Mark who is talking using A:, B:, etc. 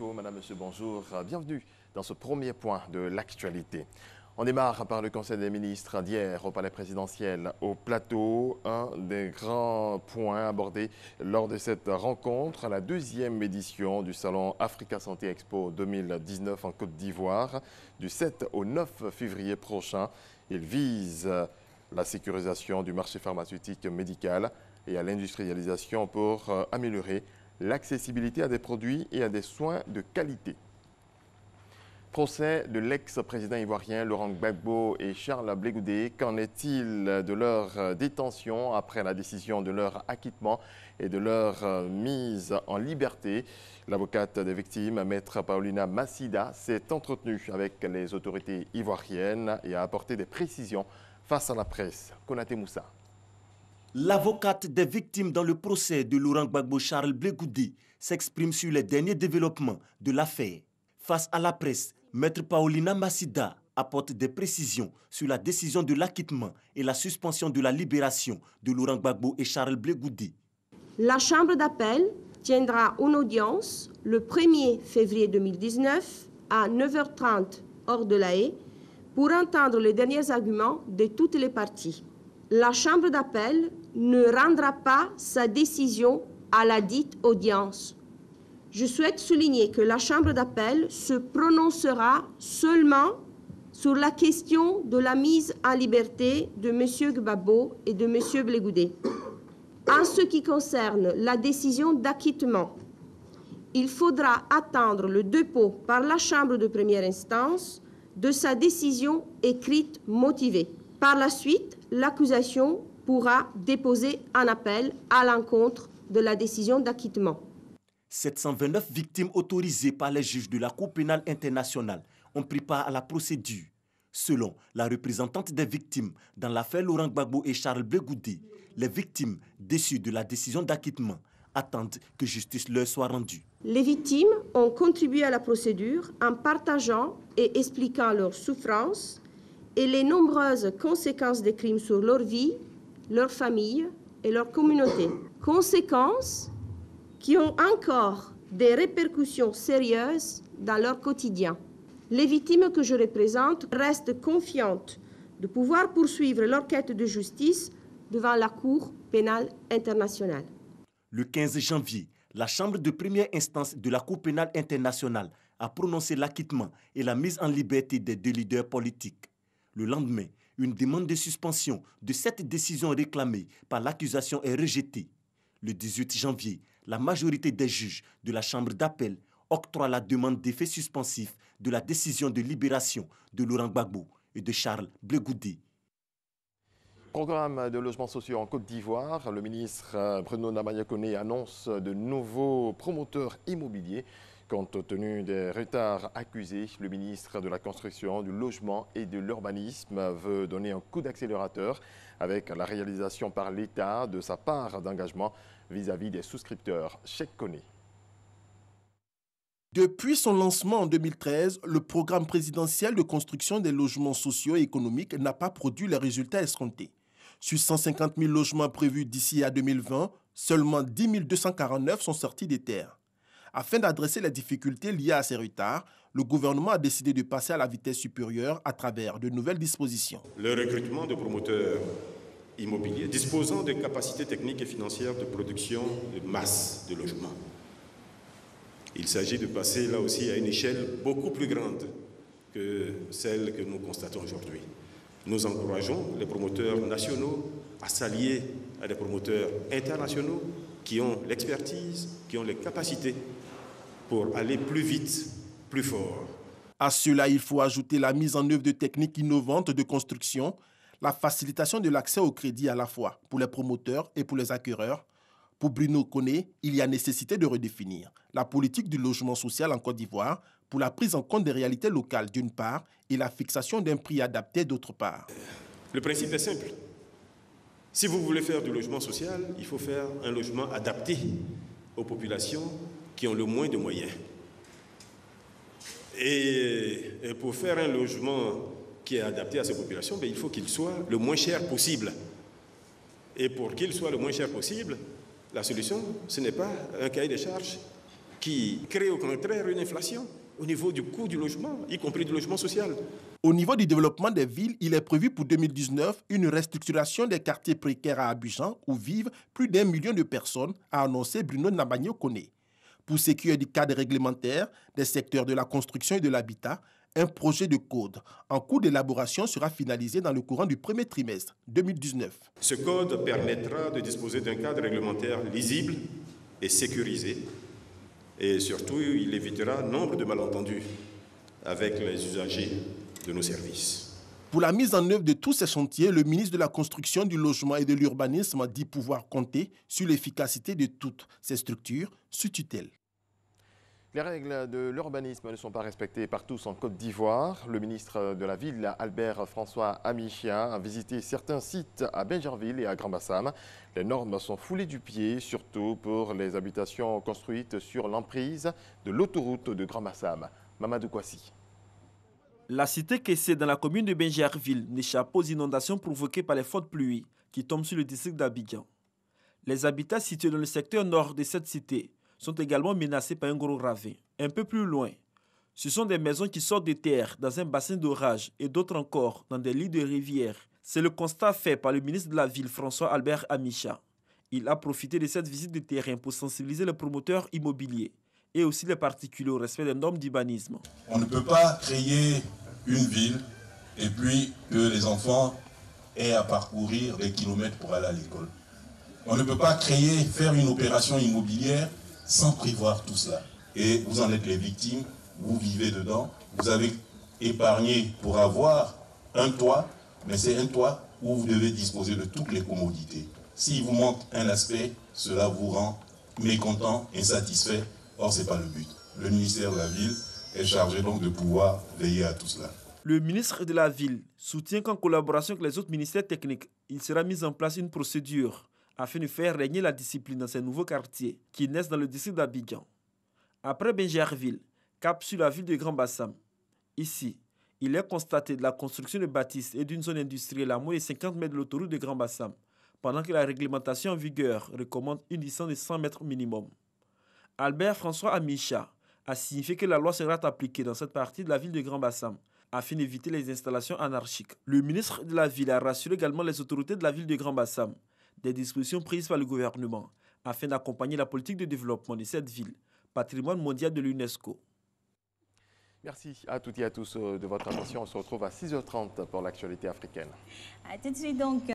A: Nico, madame, monsieur, bonjour. Bienvenue dans ce premier point de l'actualité. On démarre par le Conseil des ministres d'hier au Palais présidentiel au Plateau. Un des grands points abordés lors de cette rencontre, la deuxième édition du Salon Africa Santé Expo 2019 en Côte d'Ivoire, du 7 au 9 février prochain. Il vise la sécurisation du marché pharmaceutique médical et à l'industrialisation pour améliorer l'accessibilité à des produits et à des soins de qualité. Procès de l'ex-président ivoirien Laurent Gbagbo et Charles Blé Goudé. Qu'en est-il de leur détention après la décision de leur acquittement et de leur mise en liberté? L'avocate des victimes, maître Paulina Massida, s'est entretenue avec les autorités ivoiriennes et a apporté des précisions face à la presse. Konaté Moussa.
B: L'avocate des victimes dans le procès de Laurent Gbagbo Charles Blé Goudé s'exprime sur les derniers développements de l'affaire. Face à la presse, maître Paulina Massida apporte des précisions sur la décision de l'acquittement et la suspension de la libération de Laurent Gbagbo et Charles Blé Goudé.
C: La Chambre d'appel tiendra une audience le 1er février 2019 à 9h30 hors de La Haye pour entendre les derniers arguments de toutes les parties. La Chambre d'appel ne rendra pas sa décision à la dite audience. Je souhaite souligner que la Chambre d'appel se prononcera seulement sur la question de la mise en liberté de M. Gbagbo et de M. Blé Goudé. En ce qui concerne la décision d'acquittement, il faudra attendre le dépôt par la Chambre de première instance de sa décision écrite motivée. Par la suite, l'accusation pourra déposer un appel à l'encontre de la décision d'acquittement.
B: 729 victimes autorisées par les juges de la Cour pénale internationale ont pris part à la procédure. Selon la représentante des victimes dans l'affaire Laurent Gbagbo et Charles Blé Goudé, les victimes déçues de la décision d'acquittement attendent que justice leur soit rendue.
C: Les victimes ont contribué à la procédure en partageant et expliquant leurs souffrances et les nombreuses conséquences des crimes sur leur vie, leur famille et leur communauté. Conséquences qui ont encore des répercussions sérieuses dans leur quotidien. Les victimes que je représente restent confiantes de pouvoir poursuivre leur quête de justice devant la Cour pénale internationale.
B: Le 15 janvier, la Chambre de première instance de la Cour pénale internationale a prononcé l'acquittement et la mise en liberté des deux leaders politiques. Le lendemain, une demande de suspension de cette décision réclamée par l'accusation est rejetée. Le 18 janvier, la majorité des juges de la Chambre d'appel octroie la demande d'effet suspensif de la décision de libération de Laurent Gbagbo et de Charles Blé Goudé.
A: Programme de logements sociaux en Côte d'Ivoire. Le ministre Bruno Namayakone annonce de nouveaux promoteurs immobiliers. Compte tenu des retards accusés, le ministre de la Construction, du Logement et de l'Urbanisme veut donner un coup d'accélérateur avec la réalisation par l'État de sa part d'engagement vis-à-vis des souscripteurs. Cheikh Koné.
D: Depuis son lancement en 2013, le programme présidentiel de construction des logements sociaux et économiques n'a pas produit les résultats escomptés. Sur 150 000 logements prévus d'ici à 2020, seulement 10 249 sont sortis des terres. Afin d'adresser les difficultés liées à ces retards, le gouvernement a décidé de passer à la vitesse supérieure à travers de nouvelles dispositions.
E: Le recrutement de promoteurs immobiliers disposant de capacités techniques et financières de production de masse de logements. Il s'agit de passer là aussi à une échelle beaucoup plus grande que celle que nous constatons aujourd'hui. Nous encourageons les promoteurs nationaux à s'allier à des promoteurs internationaux qui ont l'expertise, qui ont les capacités pour aller plus vite, plus fort.
D: À cela, il faut ajouter la mise en œuvre de techniques innovantes de construction, la facilitation de l'accès au crédit à la fois pour les promoteurs et pour les acquéreurs. Pour Bruno Koné, il y a nécessité de redéfinir la politique du logement social en Côte d'Ivoire pour la prise en compte des réalités locales d'une part et la fixation d'un prix adapté d'autre part.
E: Le principe est simple. Si vous voulez faire du logement social, il faut faire un logement adapté aux populations qui ont le moins de moyens. Et pour faire un logement qui est adapté à ces populations, il faut qu'il soit le moins cher possible. Et pour qu'il soit le moins cher possible, la solution, ce n'est pas un cahier de charges qui crée au contraire une inflation au niveau du coût du logement, y compris du logement social.
D: Au niveau du développement des villes, il est prévu pour 2019 une restructuration des quartiers précaires à Abidjan où vivent plus d'1 million de personnes, a annoncé Bruno Nabagno-Koné. Pour ce qui est du cadre réglementaire des secteurs de la construction et de l'habitat, un projet de code en cours d'élaboration sera finalisé dans le courant du premier trimestre 2019.
E: Ce code permettra de disposer d'un cadre réglementaire lisible et sécurisé. Et surtout, il évitera nombre de malentendus avec les usagers de nos services.
D: Pour la mise en œuvre de tous ces chantiers, le ministre de la Construction, du Logement et de l'Urbanisme dit pouvoir compter sur l'efficacité de toutes ces structures sous tutelle.
A: Les règles de l'urbanisme ne sont pas respectées partout en Côte d'Ivoire. Le ministre de la Ville, Albert François Amicha, a visité certains sites à Bingerville et à Grand-Bassam. Les normes sont foulées du pied, surtout pour les habitations construites sur l'emprise de l'autoroute de Grand-Bassam. Mamadou Kouassi.
F: La cité Kessé dans la commune de Bingerville n'échappe pas aux inondations provoquées par les fortes pluies qui tombent sur le district d'Abidjan. Les habitats situés dans le secteur nord de cette cité sont également menacés par un gros ravin. Un peu plus loin, ce sont des maisons qui sortent de terre dans un bassin d'orage et d'autres encore dans des lits de rivière. C'est le constat fait par le ministre de la Ville, François Albert Amicha. Il a profité de cette visite de terrain pour sensibiliser les promoteurs immobiliers et aussi les particuliers au respect des normes d'urbanisme.
G: On ne peut pas créer une ville et puis que les enfants aient à parcourir des kilomètres pour aller à l'école. On ne peut pas faire une opération immobilière sans prévoir tout cela. Et vous en êtes les victimes, vous vivez dedans, vous avez épargné pour avoir un toit, mais c'est un toit où vous devez disposer de toutes les commodités. S'il vous manque un aspect, cela vous rend mécontent, insatisfait. Or, ce n'est pas le but. Le ministère de la Ville est chargé donc de pouvoir veiller à tout cela.
F: Le ministre de la Ville soutient qu'en collaboration avec les autres ministères techniques, il sera mis en place une procédure afin de faire régner la discipline dans ces nouveaux quartiers qui naissent dans le district d'Abidjan. Après Bingerville, cap sur la ville de Grand-Bassam. Ici, il est constaté de la construction de bâtisses et d'une zone industrielle à moins de 50 mètres de l'autoroute de Grand-Bassam, pendant que la réglementation en vigueur recommande une distance de 100 mètres minimum. Albert François Amicha a signifié que la loi sera appliquée dans cette partie de la ville de Grand-Bassam afin d'éviter les installations anarchiques. Le ministre de la Ville a rassuré également les autorités de la ville de Grand-Bassam des dispositions prises par le gouvernement afin d'accompagner la politique de développement de cette ville, patrimoine mondial de l'UNESCO.
A: Merci à toutes et à tous de votre attention. On se retrouve à 6h30 pour l'actualité africaine.
H: À tout de suite donc.